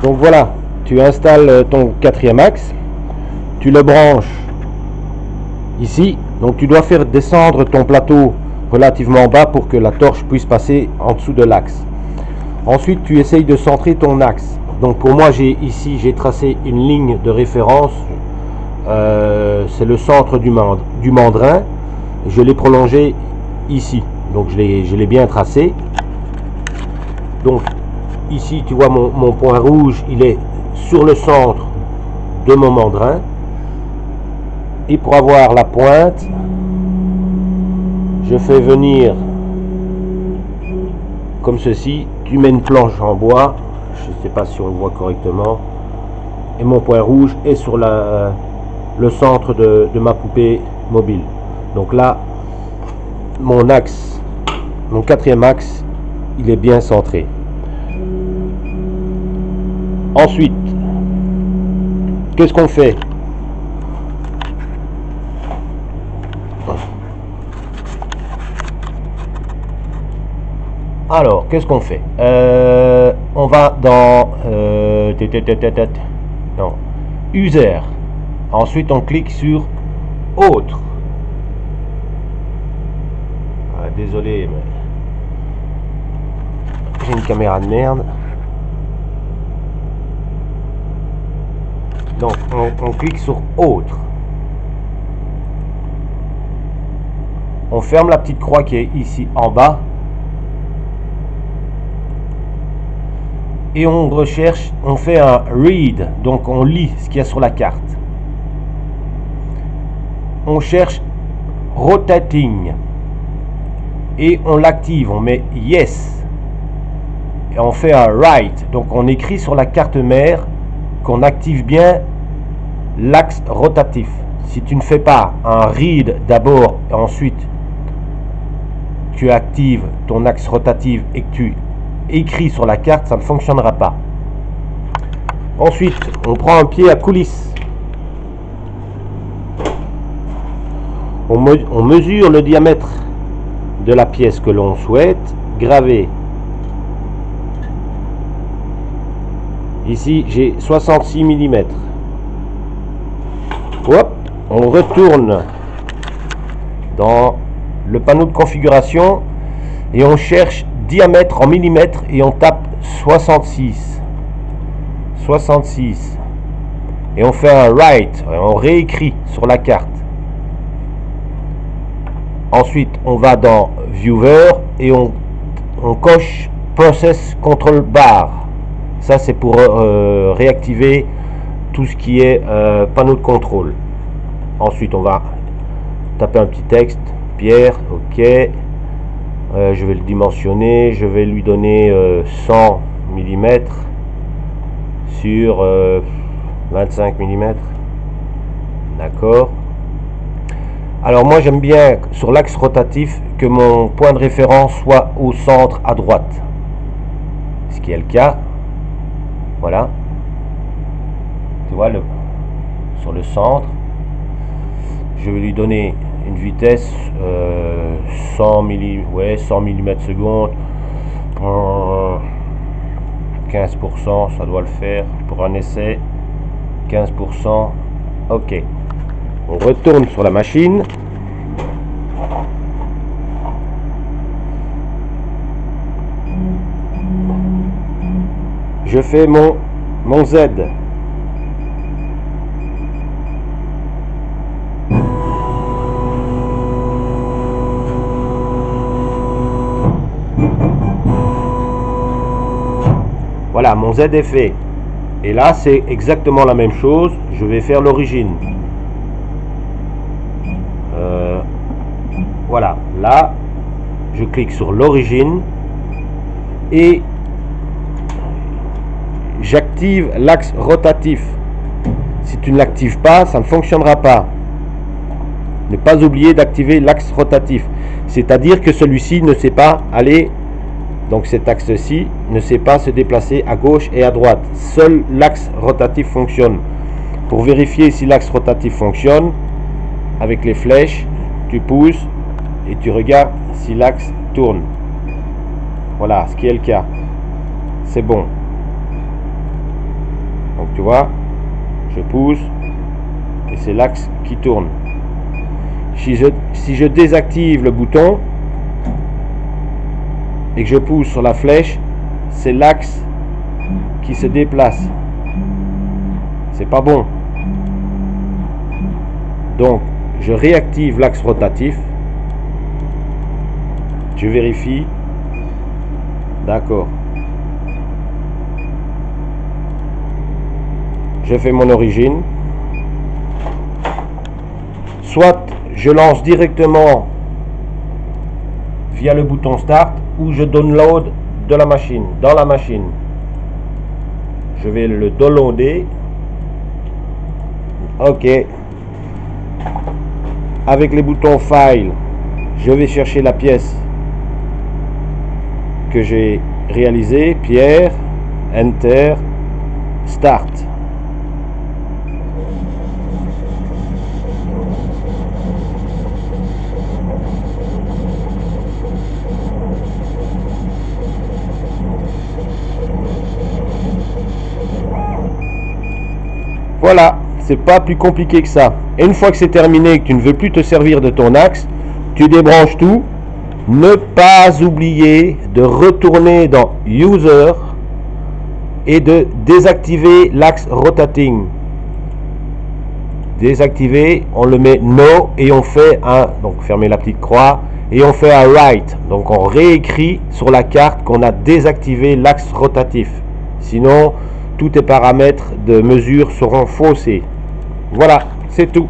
Donc voilà, tu installes ton quatrième axe, tu le branches ici, donc tu dois faire descendre ton plateau relativement bas pour que la torche puisse passer en dessous de l'axe. Ensuite tu essayes de centrer ton axe. Donc pour moi j'ai tracé une ligne de référence, c'est le centre du mandrin, je l'ai prolongé ici, donc je l'ai bien tracé. Donc ici tu vois mon point rouge, il est sur le centre de mon mandrin, et pour avoir la pointe je fais venir comme ceci. Tu mets une planche en bois, je ne sais pas si on le voit correctement, et mon point rouge est sur le centre de ma poupée mobile. Donc là mon axe, mon quatrième axe, il est bien centré. Ensuite, qu'est-ce qu'on fait? Alors, qu'est-ce qu'on fait? On va dans non, User. Ensuite, on clique sur Autre. Ah, désolé, mais j'ai une caméra de merde. Donc, on clique sur Autre. On ferme la petite croix qui est ici en bas. Et on recherche, on fait un read, donc on lit ce qu'il y a sur la carte. On cherche rotating et on l'active, on met yes et on fait un write, donc on écrit sur la carte mère qu'on active bien l'axe rotatif. Si tu ne fais pas un read d'abord et ensuite tu actives ton axe rotatif et que tu écrit sur la carte, ça ne fonctionnera pas. Ensuite, on prend un pied à coulisse. On mesure le diamètre de la pièce que l'on souhaite graver. Ici, j'ai 66 mm. Hop, on retourne dans le panneau de configuration et on cherche diamètre en millimètres et on tape 66 et on fait un write, on réécrit sur la carte. Ensuite on va dans Viewer et on coche Process Control Bar. Ça c'est pour réactiver tout ce qui est panneau de contrôle. Ensuite on va taper un petit texte, Pierre, ok. Je vais le dimensionner, je vais lui donner 100 mm sur 25 mm. D'accord. Alors moi j'aime bien sur l'axe rotatif que mon point de référence soit au centre à droite, ce qui est le cas. Voilà, tu vois, sur le centre. Je vais lui donner une vitesse 100 mm seconde, 15%, ça doit le faire pour un essai. 15%, ok. On retourne sur la machine. Je fais mon Z. Voilà, mon Z est fait. Et là, c'est exactement la même chose. Je vais faire l'origine. Voilà, là, je clique sur l'origine et j'active l'axe rotatif. Si tu ne l'actives pas, ça ne fonctionnera pas. Ne pas oublier d'activer l'axe rotatif. C'est-à-dire que celui-ci ne sait pas aller, donc cet axe-ci ne sait pas se déplacer à gauche et à droite. Seul l'axe rotatif fonctionne. Pour vérifier si l'axe rotatif fonctionne, avec les flèches, tu pousses et tu regardes si l'axe tourne. Voilà, ce qui est le cas. C'est bon. Donc tu vois, je pousse et c'est l'axe qui tourne. Si je désactive le bouton et que je pousse sur la flèche, c'est l'axe qui se déplace. C'est pas bon. Donc je réactive l'axe rotatif. Je vérifie. D'accord. Je fais mon origine. Soit je lance directement via le bouton start ou je download de la machine, dans la machine. Je vais le downloader. Ok. Avec les boutons file, je vais chercher la pièce que j'ai réalisée. Pierre, enter, start. Voilà, c'est pas plus compliqué que ça. Et une fois que c'est terminé et que tu ne veux plus te servir de ton axe, tu débranches tout. Ne pas oublier de retourner dans User et de désactiver l'axe rotating. Désactiver, on le met No et on fait un, donc fermez la petite croix, et on fait un Write. Donc on réécrit sur la carte qu'on a désactivé l'axe rotatif. Sinon, tous tes paramètres de mesure seront faussés. Voilà, c'est tout.